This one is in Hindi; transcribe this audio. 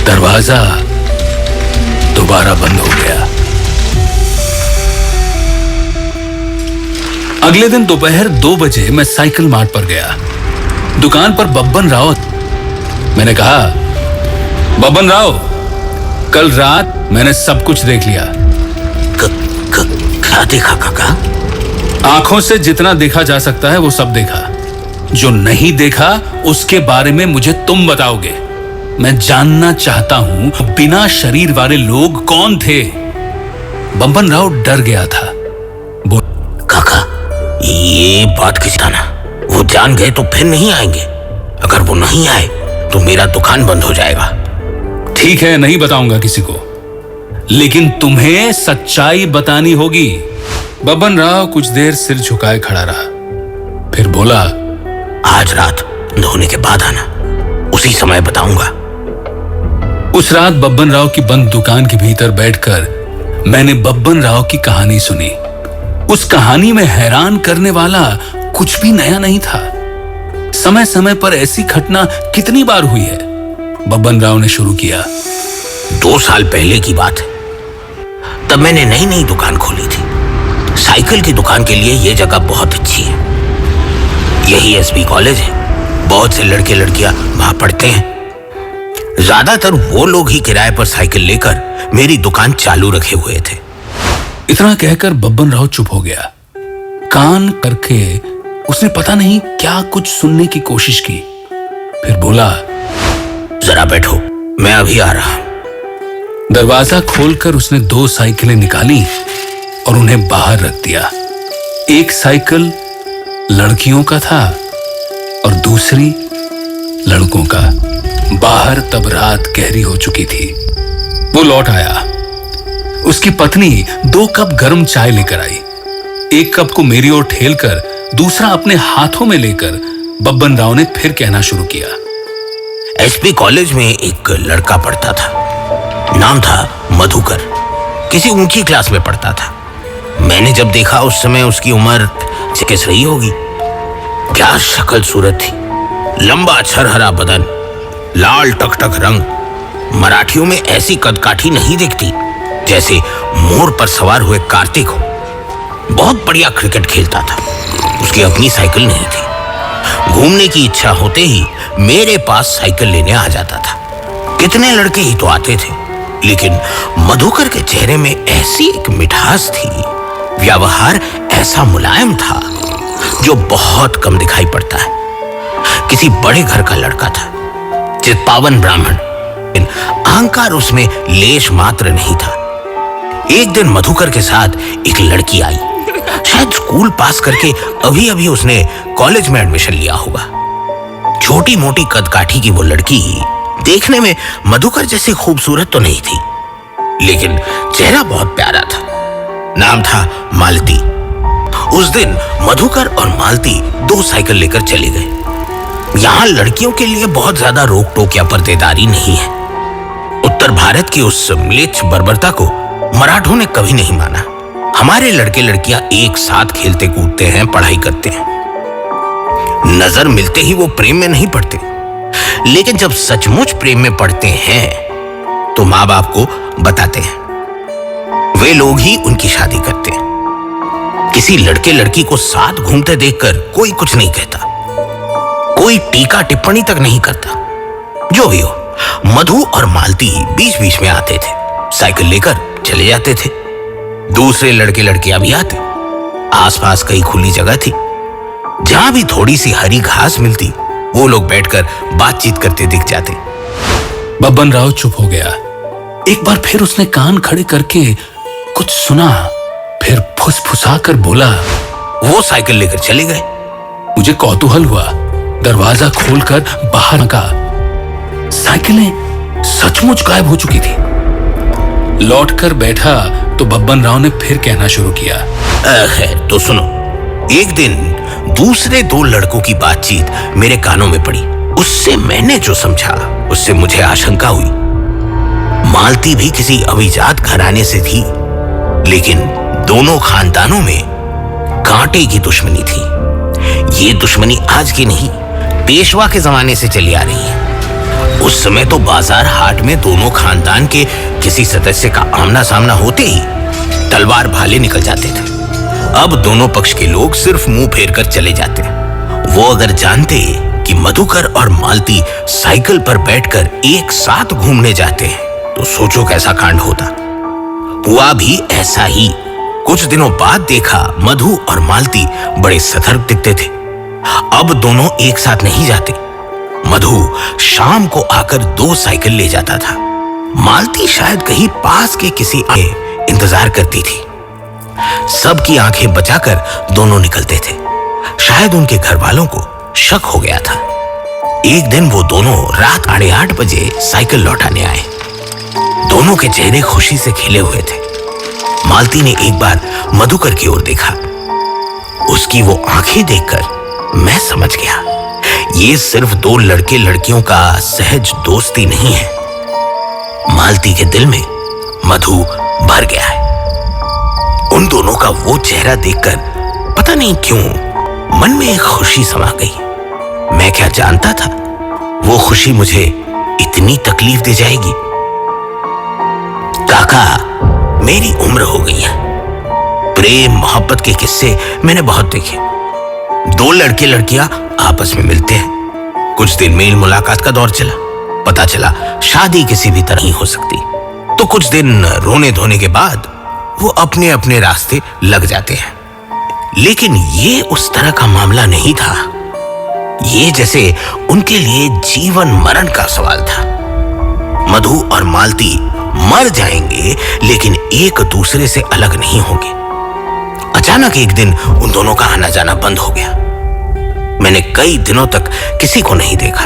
दरवाजा दोबारा बंद हो गया। अगले दिन दोपहर 2 बजे मैं साइकिल मार्ट पर गया। दुकान पर बब्बन राव। मैंने कहा, बब्बन राव, कल रात मैंने सब कुछ देख लिया। क्या देखा काका? आंखों से जितना देखा जा सकता है वो सब देखा। जो नहीं देखा उसके बारे में मुझे तुम बताओगे। मैं जानना चाहता हूं बिना शरीर वाले लोग कौन थे। बब्बन राव डर गया था। काका, ये बात किसी ना, वो जान गए तो फिर नहीं आएंगे। अगर वो नहीं आए तो मेरा दुकान बंद हो जाएगा। ठीक है, नहीं बताऊंगा किसी को, लेकिन तुम्हें सच्चाई बतानी होगी। बब्बन राव कुछ देर सिर झुकाए खड़ा रहा, फिर बोला, आज रात धोने के बाद आना, उसी समय बताऊंगा। उस रात बब्बन राव की बंद दुकान के भीतर बैठकर मैंने बब्बन राव की कहानी सुनी। उस कहानी में हैरान करने वाला कुछ भी नया नहीं था। समय समय पर ऐसी घटना कितनी बार हुई है। बब्बन राव ने शुरू किया। 2 साल पहले की बात है। तब मैंने नई नई दुकान खोली थी। साइकिल की दुकान के लिए यह जगह बहुत अच्छी है। यही एसबी कॉलेज है। बहुत से लड़के लड़कियां वहां पढ़ते हैं। ज्यादातर वो लोग ही किराए पर साइकिल लेकर मेरी दुकान चालू रखे हुए थे। इतना कहकर बब्बन राव चुप हो गया। कान करके उसने पता नहीं क्या कुछ सुनने की कोशिश की, फिर बोला, जरा बैठो, मैं अभी आ रहा हूं। दरवाजा खोलकर उसने 2 साइकिलें निकाली और उन्हें बाहर रख दिया। एक साइकिल लड़कियों का था और दूसरी लड़कों का। बाहर तब रात गहरी हो चुकी थी। वो लौट आया। उसकी पत्नी 2 कप गर्म चाय लेकर आई। एक कप को मेरी ओर ठेलकर दूसरा अपने हाथों में लेकर बब्बन राव ने फिर कहना शुरू किया। एसपी कॉलेज में एक लड़का पढ़ता था। नाम था मधुकर। किसी ऊंची क्लास में पढ़ता था। मैंने जब देखा उस समय उसकी उम्र 21 रही होगी। क्या शक्ल सूरत थी। लंबा छरहरा बदन, लाल टकटक रंग। मराठियों में ऐसी कदकाठी नहीं दिखती जैसे मोर पर सवार हुए कार्तिक हो। बहुत बढ़िया क्रिकेट खेलता था। उसकी अपनी साइकिल नहीं थी। घूमने की इच्छा होते ही मेरे पास साइकिल लेने आ जाता था। कितने लड़के ही तो आते थे, लेकिन मधुकर के चेहरे में ऐसी एक मिठास थी, व्यवहार ऐसा मुलायम था जो बहुत कम दिखाई पड़ता है। किसी बड़े घर का लड़का था, चित्पावन ब्राह्मण, लेकिन अहंकार उसमें लेश मात्र नहीं था। एक दिन मधुकर के साथ एक लड़की आई। शायद स्कूल पास करके अभी अभी उसने कॉलेज में एडमिशन लिया होगा। छोटी मोटी कदकाठी की वो लड़की देखने में मधुकर जैसी खूबसूरत तो नहीं थी, लेकिन चेहरा बहुत प्यारा था। नाम था मालती। उस दिन मधुकर और मालती 2 साइकिल लेकर चले गए। यहां लड़कियों के लिए बहुत ज्यादा रोक टोक या पर्देदारी नहीं है। उत्तर भारत की उस म्लेच्छ बर्बरता को मराठों ने कभी नहीं माना। हमारे लड़के लड़कियां एक साथ खेलते कूदते हैं, पढ़ाई करते हैं। नजर मिलते ही वो प्रेम में नहीं पड़ते, लेकिन जब सचमुच प्रेम में पड़ते हैं तो माँ बाप को बताते हैं। वे लोग ही उनकी शादी करते हैं। किसी लड़के लड़की को साथ घूमते देखकर कोई कुछ नहीं कहता, कोई टीका टिप्पणी तक नहीं करता। जो भी हो, मधु और मालती बीच बीच में आते थे, साइकिल लेकर चले जाते थे। दूसरे लड़के लड़कियां भी आते। आसपास कई खुली जगह थी। जहां भी थोड़ी सी हरी घास मिलती, वो लोग बैठकर बातचीत करते दिख जाते। बब्बन राव चुप हो गया। एक बार फिर उसने कान खड़े करके कुछ सुना, फिर फुसफुसा कर बोला, वो साइकिल लेकर चले गए। मुझे कौतूहल हुआ। दरवाजा खोलकर बाहर का साइकिलें सचमुच गायब हो चुकी थी। लौटकर बैठा तो बब्बन राव ने फिर कहना शुरू किया। तो सुनो, एक दिन दूसरे 2 लड़कों की बातचीत मेरे कानों में पड़ी। उससे मैंने जो समझा, उससे मुझे आशंका हुई। मालती भी किसी अभिजात घराने से थी, लेकिन दोनों खानदानों में कांटे की दुश्मनी थी। ये दुश्मनी आज की नहीं, पेशवा के जमाने से चली आ रही है। उस समय तो बाजार हाट में दोनों खानदान के किसी सदस्य का आमना सामना होते ही तलवार भाले निकल जाते थे। अब दोनों पक्ष के लोग सिर्फ मुंह फेर कर चले जाते। वो अगर जानते कि मधुकर और मालती साइकिल पर बैठकर एक साथ घूमने जाते हैं तो सोचो कैसा कांड होता। हुआ भी ऐसा ही। कुछ दिनों बाद देखा मधु और मालती बड़े सतर्क दिखते थे। अब दोनों एक साथ नहीं जाते। मधु शाम को आकर 2 साइकिल ले जाता था। मालती शायद कहीं पास के किसी इंतजार करती थी। सबकी आंखें बचाकर दोनों निकलते थे। शायद उनके घर वालों को शक हो गया था। एक दिन वो दोनों रात 8:30 बजे साइकिल लौटाने आए। दोनों के चेहरे खुशी से खिले हुए थे। मालती ने एक बार मधुकर की ओर देखा। उसकी वो आंखें देखकर मैं समझ गया, ये सिर्फ 2 लड़के लड़कियों का सहज दोस्ती नहीं है। मालती के दिल में मधु भर गया है। उन दोनों का वो चेहरा देखकर पता नहीं क्यों मन में एक खुशी समा गई। मैं क्या जानता था वो खुशी मुझे इतनी तकलीफ दे जाएगी। काका, मेरी उम्र हो गई है। प्रेम मोहब्बत के किस्से मैंने बहुत देखे। 2 लड़के लड़कियां आपस में मिलते हैं, कुछ दिन मेल मुलाकात का दौर चला, पता चला शादी किसी भी तरह ही हो सकती। तो कुछ दिन रोने धोने के बाद वो अपने अपने रास्ते लग जाते हैं। लेकिन ये उस तरह का मामला नहीं था। ये जैसे उनके लिए जीवन मरण का सवाल था। मधु और मालती मर जाएंगे लेकिन एक दूसरे से अलग नहीं होंगे। अचानक एक दिन उन दोनों का आना जाना बंद हो गया। मैंने कई दिनों तक किसी को नहीं देखा।